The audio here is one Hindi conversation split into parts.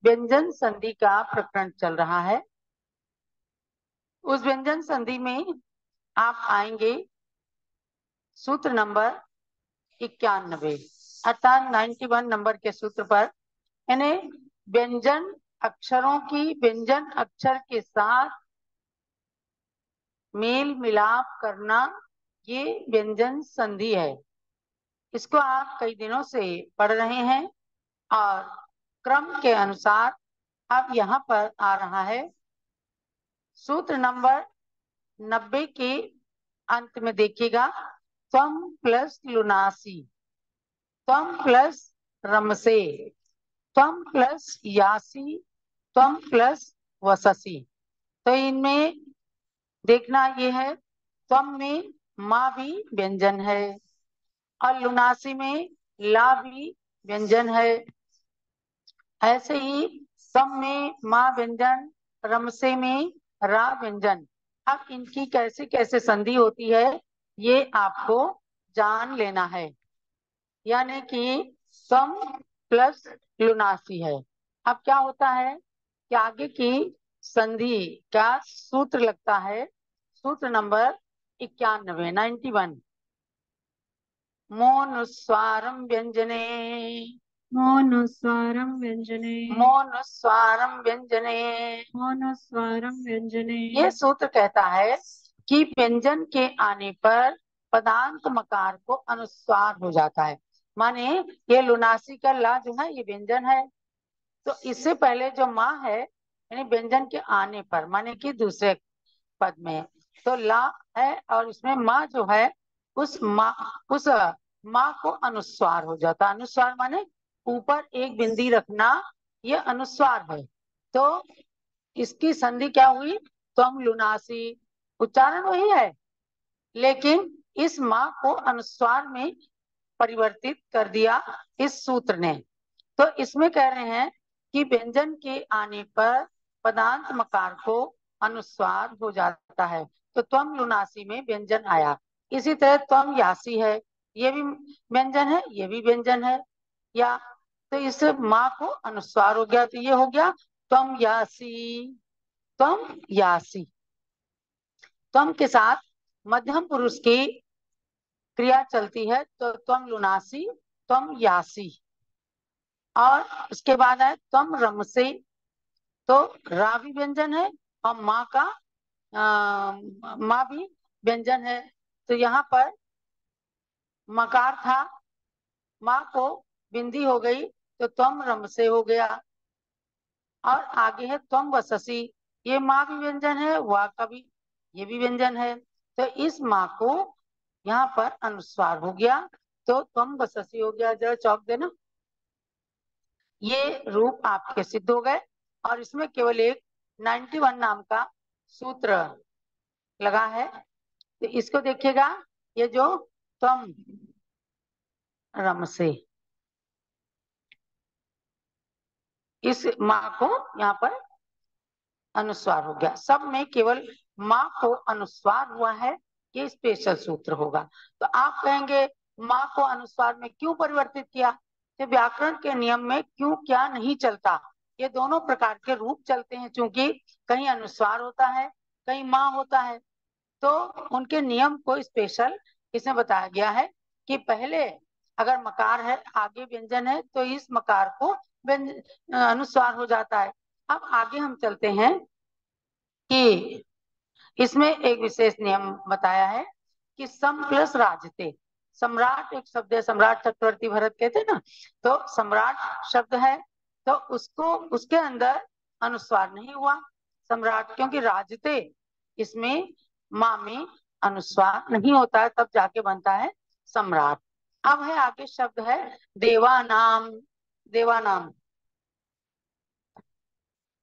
व्यंजन संधि का प्रकरण चल रहा है। उस व्यंजन संधि में आप आएंगे सूत्र नंबर 91 अर्थात 91 नंबर के सूत्र पर, यानी व्यंजन अक्षरों की व्यंजन अक्षर के साथ मेल मिलाप करना, ये व्यंजन संधि है। इसको आप कई दिनों से पढ़ रहे हैं और क्रम के अनुसार अब यहाँ पर आ रहा है सूत्र नंबर 90 के अंत में। देखिएगा, त्वम प्लस लुनासी, त्वम प्लस रमसे, त्वम प्लस यासी, त्वम प्लस वससी। तो इनमें देखना ये है, त्वम में माँ भी व्यंजन है और लुनासी में ला भी व्यंजन है। ऐसे ही सम में माँ व्यंजन, रमसे में रा व्यंजन। अब इनकी कैसे कैसे संधि होती है ये आपको जान लेना है। यानी कि सम प्लस लुनासी है। अब क्या होता है कि आगे की संधि का सूत्र लगता है, सूत्र नंबर 91 91। मोनुस्वारम व्यंजने, मौनुस्वारम व्यंजने, मोनुस्वारम व्यंजने। मौनुस्वारम व्यंजने। ये सूत्र कहता है कि व्यंजन के आने पर पदांत मकार को अनुस्वार हो जाता है। माने ये लुनासी का ला जो है ये व्यंजन है, तो इससे पहले जो माँ है यानी व्यंजन के आने पर, माने कि दूसरे पद में तो ला है और इसमें माँ जो है उस माँ को अनुस्वार हो जाता है। अनुस्वार माने ऊपर एक बिंदी रखना, ये अनुस्वार है। तो इसकी संधि क्या हुई, त्वम लुनासी। उच्चारण वही है लेकिन इस माँ को अनुस्वार में परिवर्तित कर दिया इस सूत्र ने। तो इसमें कह रहे हैं कि व्यंजन के आने पर पदांत मकार को अनुस्वार हो जाता है। तो त्वम लुनासी में व्यंजन आया। इसी तरह त्वम यासी है, ये भी व्यंजन है, ये भी व्यंजन है। या तो इससे माँ को अनुस्वार हो गया, तो ये हो गया त्वम यासी, त्वम यासी। त्वम के साथ मध्यम पुरुष की क्रिया चलती है, तो त्वम लुनासी, त्वम यासी। और उसके बाद है त्वम रमसे, तो रा भी व्यंजन है और माँ का माँ भी व्यंजन है। तो यहाँ पर मकार था, माँ को बिंदी हो गई तो त्वम रमसे हो गया। और आगे है त्वम वससी, ये माँ भी व्यंजन है, वा का भी ये भी व्यंजन है। तो इस माँ को यहाँ पर अनुस्वार हो गया तो त्वम वससी हो गया। जरा चौक देना। ये रूप आपके सिद्ध हो गए और इसमें केवल एक 91 नाम का सूत्र लगा है। तो इसको देखिएगा, ये जो त्वम रमसे, इस माँ को यहाँ पर अनुस्वार हो गया। सब में केवल माँ को अनुस्वार हुआ है, ये स्पेशल सूत्र होगा। तो आप कहेंगे माँ को अनुस्वार में क्यों परिवर्तित किया, तो व्याकरण के नियम में क्यों क्या नहीं चलता। ये दोनों प्रकार के रूप चलते हैं, क्योंकि कहीं अनुस्वार होता है कहीं माँ होता है। तो उनके नियम को स्पेशल इसमें बताया गया है कि पहले अगर मकार है आगे व्यंजन है तो इस मकार को अनुस्वार हो जाता है। अब आगे हम चलते हैं कि इसमें एक विशेष नियम बताया है कि सम प्लस राजते। सम्राट एक शब्द है, सम्राट चक्रवर्ती भरत कहते हैं ना, तो सम्राट शब्द है तो उसको उसके अंदर अनुस्वार नहीं हुआ सम्राट, क्योंकि राजते इसमें माँ में अनुस्वार नहीं होता है, तब जाके बनता है सम्राट। अब है आगे शब्द है देवानाम। देवानाम,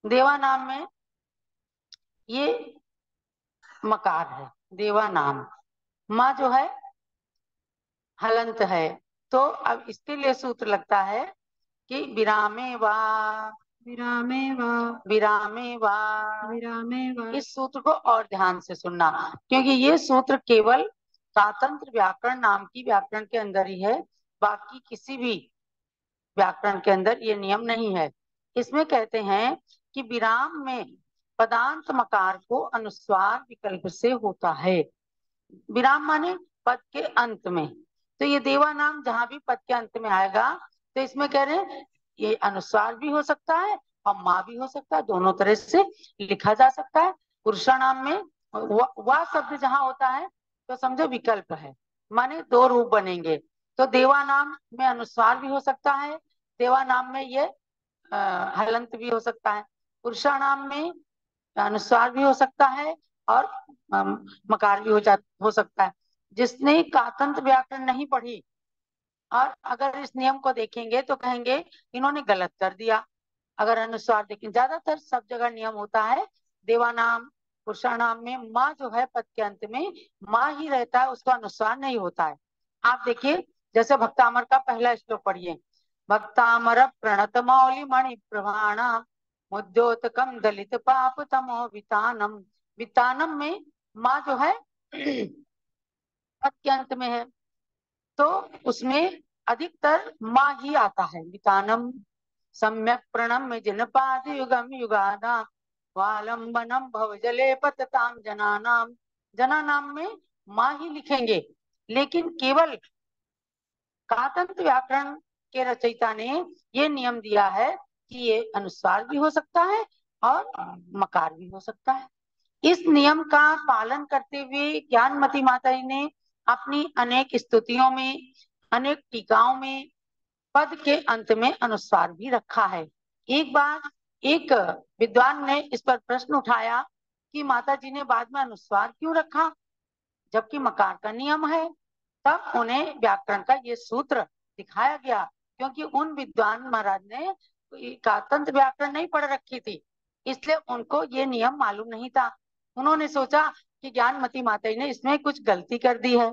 देवानाम में ये मकार है, देवानाम। माँ जो है हलंत है, तो अब इसके लिए सूत्र लगता है कि विरामे वा, विरामे वा, विरामे वा। विरामे वा। इस सूत्र को और ध्यान से सुनना, क्योंकि ये सूत्र केवल स्वतंत्र व्याकरण नाम की व्याकरण के अंदर ही है, बाकी किसी भी व्याकरण के अंदर ये नियम नहीं है। इसमें कहते हैं कि विराम में पदांत मकार को अनुस्वार विकल्प से होता है। विराम माने पद के अंत में। तो ये देवा नाम जहां भी पद के अंत में आएगा तो इसमें कह रहे हैं ये अनुस्वार भी हो सकता है और माँ भी हो सकता है, दोनों तरह से लिखा जा सकता है। पुरुषा नाम में वह शब्द जहां होता है तो समझो विकल्प है, माने दो रूप बनेंगे। तो देवा नाम में अनुस्वार भी हो सकता है, देवा नाम में ये हलंत भी हो सकता है। पुरुषा नाम में अनुस्वार भी हो सकता है और मकार भी हो सकता है। जिसने कातंत व्याकरण नहीं पढ़ी और अगर इस नियम को देखेंगे तो कहेंगे इन्होंने गलत कर दिया। अगर अनुस्वार देखें, ज्यादातर सब जगह नियम होता है देवानाम पुरुषानाम में माँ जो है पद के अंत में माँ ही रहता है, उसका अनुस्वार नहीं होता है। आप देखिए जैसे भक्तामर का पहला श्लोक पढ़िए, भक्तामर प्रणत मौलि मणि प्रभाणम मुद्योतकम दलित पाप तमो वितानम। वितानम में माँ जो है पद के अंत में है तो उसमें अधिकतर माँ ही आता है। वितानम सम्यक प्रणम में जिनपाद युगम युगाना वालंबनम भव जले पतताम जनानाम। जनानाम में माँ ही लिखेंगे, लेकिन केवल कातंत व्याकरण के रचयिता ने ये नियम दिया है कि ये अनुस्वार भी हो सकता है और मकार भी हो सकता है। इस नियम का पालन करते हुए ज्ञानमती माता जी ने अपनी अनेक स्तुतियों में अनेक टीकाओं में पद के अंत में अनुस्वार भी रखा है। एक बार एक विद्वान ने इस पर प्रश्न उठाया कि माता जी ने बाद में अनुस्वार क्यों रखा जबकि मकार का नियम है। तब उन्हें व्याकरण का ये सूत्र दिखाया गया, क्योंकि उन विद्वान महाराज ने कातंत व्याकरण नहीं पढ़ रखी थी, इसलिए उनको ये नियम मालूम नहीं था। उन्होंने सोचा कि ज्ञानमती माता जी ने इसमें कुछ गलती कर दी है,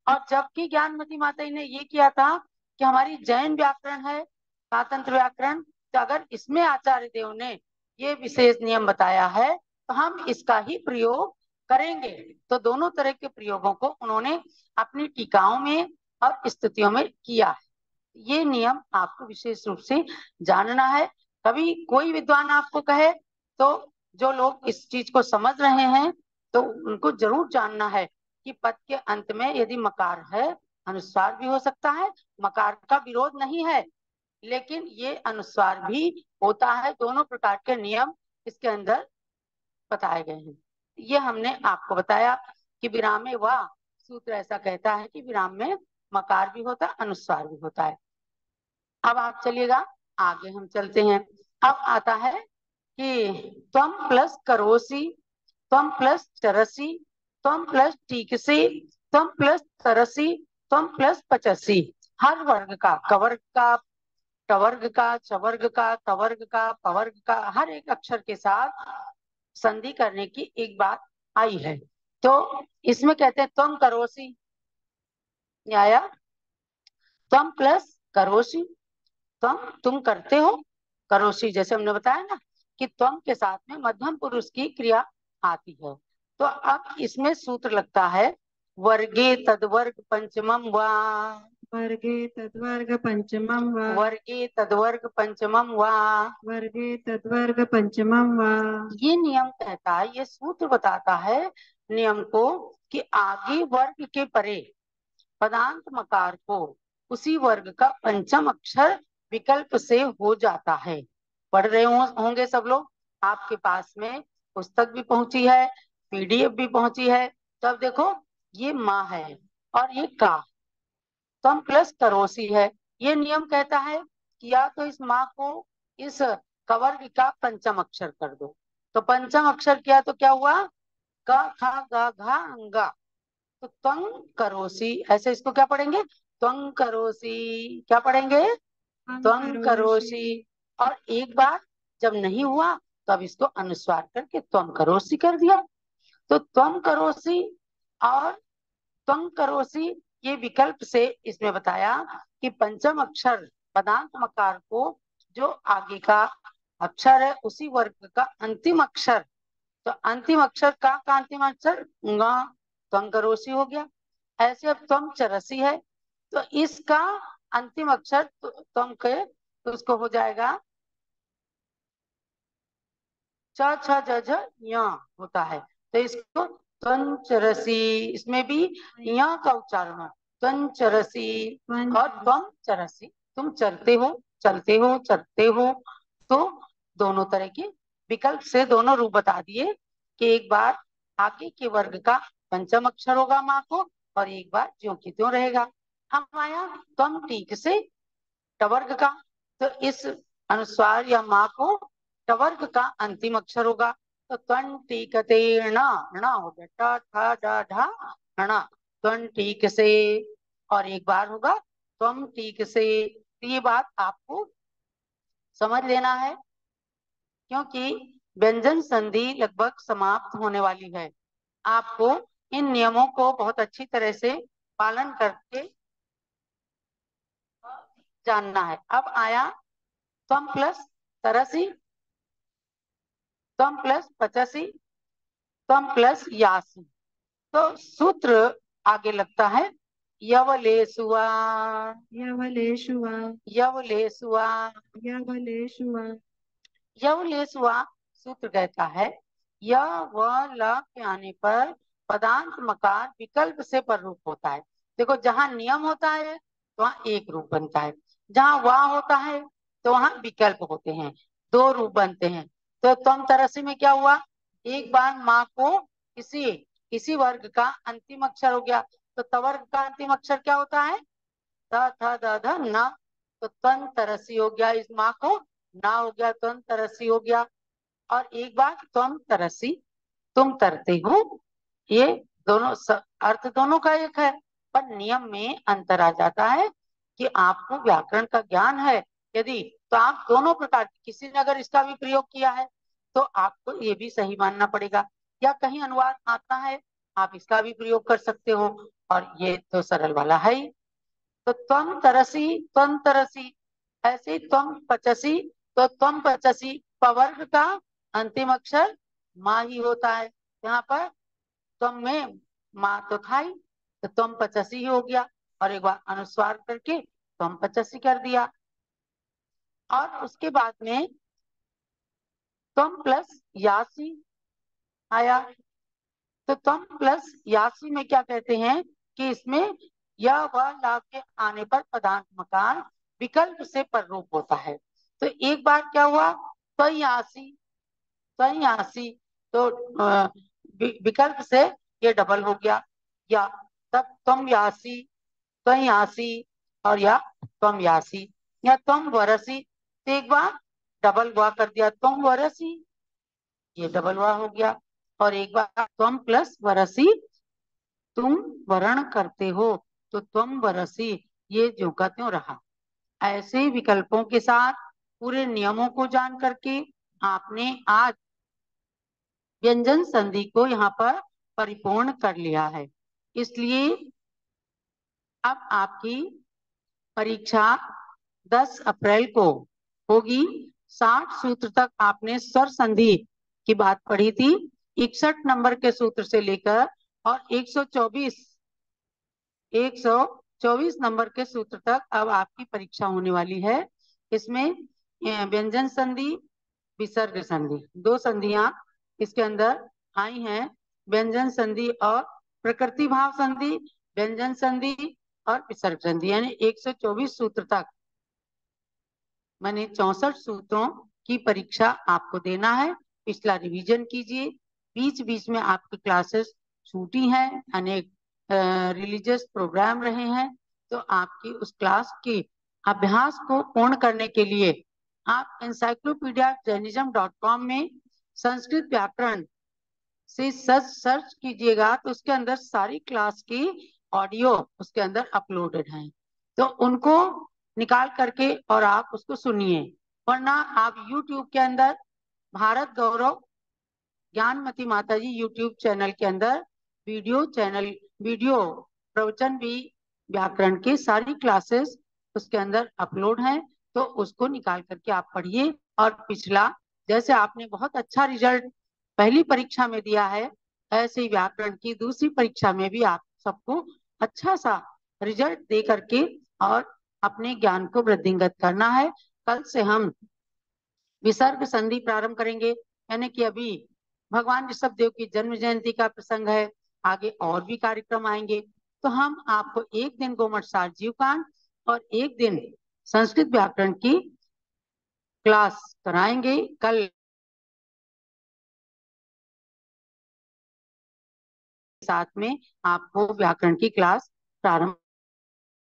और जबकि ज्ञानमती माता जी ने ये किया था कि हमारी जैन व्याकरण है कातंत्र व्याकरण, तो अगर इसमें आचार्य देव ने ये विशेष नियम बताया है तो हम इसका ही प्रयोग करेंगे। तो दोनों तरह के प्रयोगों को उन्होंने अपनी टीकाओं में और स्तुतियों में किया है। ये नियम आपको विशेष रूप से जानना है। कभी कोई विद्वान आपको कहे तो जो लोग इस चीज को समझ रहे हैं तो उनको जरूर जानना है कि पद के अंत में यदि मकार है अनुस्वार भी हो सकता है। मकार का विरोध नहीं है, लेकिन ये अनुस्वार भी होता है। दोनों प्रकार के नियम इसके अंदर बताए गए हैं। ये हमने आपको बताया कि विराम में वह सूत्र ऐसा कहता है कि विराम में मकार भी होता है अनुस्वार भी होता है। अब आप चलिएगा आगे, हम चलते हैं। अब आता है कि त्वम प्लस करोसी, त्वम प्लस चरसी, त्वम प्लस टीकसी, त्वम प्लस तरसी, त्वम प्लस पचसी। हर वर्ग का कवर्ग का टवर्ग का चवर्ग का तवर्ग का पवर्ग का हर एक अक्षर के साथ संधि करने की एक बात आई है। तो इसमें कहते हैं त्वम करोसी, ये आया त्वम प्लस करोसी, तुम करते हो। करोसी जैसे हमने बताया ना कि त्वम के साथ में मध्यम पुरुष की क्रिया आती है। तो अब इसमें सूत्र लगता है वर्गे तदवर्ग पंचमम वा, वर्गे तद्वर्ग पंचमं वा, वर्गे तदवर्ग पंचमम वा। वर्गे तद्वर्ग पंचमं वा। ये नियम कहता है, ये सूत्र बताता है नियम को कि आगे वर्ग के परे पदांत मकार को उसी वर्ग का पंचम अक्षर विकल्प से हो जाता है। पढ़ रहे होंगे सब लोग, आपके पास में पुस्तक भी पहुंची है, पीडीएफ भी पहुंची है। तो अब देखो ये माँ है और ये का, तम प्लस करोसी है। ये नियम कहता है कि या तो इस माँ को इस कवर्ग का पंचम अक्षर कर दो। तो पंचम अक्षर किया तो क्या हुआ, क ख ग घ अंगा। तो त्वं करोसी, ऐसे इसको क्या पढ़ेंगे, त्वं करोसी। क्या पढ़ेंगे, त्वं त्वं करोषि, करोसी। और एक बार जब नहीं हुआ तो अब इसको अनुस्वार करके त्वं करोसी कर दिया। तो त्वं करोसी और त्वं करोसी ये विकल्प से इसमें बताया कि पंचम अक्षर पदांत मकार को जो आगे का अक्षर है उसी वर्ग का अंतिम अक्षर, तो अंतिम अक्षर का अंतिम अक्षर ङ, त्वं करोसी हो गया। ऐसे अब त्वम चरसी है तो इसका अंतिम अक्षर त्वम के तो उसको हो जाएगा च छ ज झ य होता है। तो इसको त्वंचरसी, इसमें भी य का उच्चारण है, त्वंचरसी। और त्वम चरसी, तुम चलते हो, चलते हो, चलते हो। तो दोनों तरह के विकल्प से दोनों रूप बता दिए कि एक बार आगे के वर्ग का पंचम अक्षर होगा माँ को, और एक बार ज्यों की त्यों रहेगा। हम आया त्वम टीक से टवर्ग का, तो इस अनुस्वार या माँ को टवर्ग का अंतिम अक्षर होगा। तो त्वं टीकते ण, ण हो गया, ट ठ ड ढ ण, त्वं टीक से। और एक बार होगा त्वम टीक से। तो ये बात आपको समझ लेना है, क्योंकि व्यंजन संधि लगभग समाप्त होने वाली है। आपको इन नियमों को बहुत अच्छी तरह से पालन करके जानना है। अब आया त्वम प्लस तरसी, त्वम प्लस पचासी, त्वम प्लस यासी। तो सूत्र आगे लगता है यवलेसुआ, यवलेशुआ, यवलेसुआ, यवलेशुआ, यवलेसुआ। सूत्र कहता है य व ल के आने पर पदांत मकार विकल्प से प्ररूप होता है। देखो, जहां नियम होता है तो वहां एक रूप बनता है, जहां वाह होता है तो वहां विकल्प होते हैं, दो रूप बनते हैं। तो त्वम तरसी में क्या हुआ, एक बार माँ को किसी किसी वर्ग का अंतिम अक्षर हो गया। तो तवर्ग का अंतिम अक्षर क्या होता है, थ थ द ध न। तो त्वं तरसी हो गया, इस माँ को ना हो गया, त्वं तरसी हो गया। और एक बार त्वम तरसी, तुम तरते हो। ये दोनों अर्थ दोनों का एक है, पर नियम में अंतर आ जाता है कि आपको व्याकरण का ज्ञान है यदि, तो आप दोनों प्रकार, किसी ने अगर इसका भी प्रयोग किया है तो आपको ये भी सही मानना पड़ेगा, या कहीं अनुवाद आता है आप इसका भी प्रयोग कर सकते हो, और ये तो सरल वाला है ही। तो त्वम तरसी, ऐसे त्वम पचसी। तो त्वम पचसी पवर्ग का अंतिम अक्षर माँ ही होता है, यहाँ पर त्वम में माँ तो था ही, तो त्वम पचसी ही हो गया। और एक बार अनुस्वार करके त्वम पचसी कर दिया। और उसके बाद में त्वम प्लस यासी आया। तो त्वम प्लस यासी में क्या कहते हैं कि इसमें यह व ला के आने पर पदांत मकान विकल्प से प्ररूप होता है। तो एक बार क्या हुआ, त्वयासी, त्वयासी। तो विकल्प से ये डबल हो गया, या तब त्वम यासी, त्वयासी, और या त्वम यासी, या त्वम वरसी। तो एक बार डबल हुआ कर दिया, त्वम वरसी, ये डबल हुआ हो गया। और एक बार त्वम प्लस वरसी, तुम वरण करते हो, तो त्वम वरसी, ये ज्यों का त्यों रहा। ऐसे विकल्पों के साथ पूरे नियमों को जान करके आपने आज व्यंजन संधि को यहाँ पर परिपूर्ण कर लिया है। इसलिए अब आपकी परीक्षा 10 अप्रैल को होगी। 60 सूत्र तक आपने स्वर संधि की बात पढ़ी थी, 61 नंबर के सूत्र से लेकर, और 124 नंबर के सूत्र तक अब आपकी परीक्षा होने वाली है। इसमें व्यंजन संधि, विसर्ग संधि, दो संधियां इसके अंदर आई हैं। व्यंजन संधि और प्रकृति भाव संधि, व्यंजन संधि और विसर्ग संधि, यानी 124 सूत्र तक, मैंने 64 सूत्रों की परीक्षा आपको देना है। पिछला रिवीजन कीजिए, बीच बीच में आपकी क्लासेस छूटी हैं, अनेक रिलीजियस प्रोग्राम रहे हैं, तो आपकी उस क्लास के अभ्यास को पूर्ण करने के लिए आप encyclopediajainism.com में संस्कृत व्याकरण से सर्च कीजिएगा, तो उसके अंदर सारी क्लास की ऑडियो उसके अंदर अपलोडेड है, तो उनको निकाल करके और आप उसको सुनिए। वरना आप YouTube के अंदर भारत गौरव ज्ञानमती माता जी यूट्यूब चैनल के अंदर वीडियो प्रवचन भी, व्याकरण की सारी क्लासेस उसके अंदर अपलोड हैं, तो उसको निकाल करके आप पढ़िए। और पिछला, जैसे आपने बहुत अच्छा रिजल्ट पहली परीक्षा में दिया है, ऐसे ही व्याकरण की दूसरी परीक्षा में भी आप सबको अच्छा सा रिजल्ट दे करके और अपने ज्ञान को वृद्धिंगत करना है। कल से हम विसर्ग संधि प्रारंभ करेंगे। यानी कि अभी भगवान ऋषभ देव की जन्म जयंती का प्रसंग है, आगे और भी कार्यक्रम आएंगे। तो हम आपको एक दिन गोमटसार जीवकांड और एक दिन संस्कृत व्याकरण की क्लास कराएंगे। कल साथ में आपको व्याकरण की क्लास प्रारंभ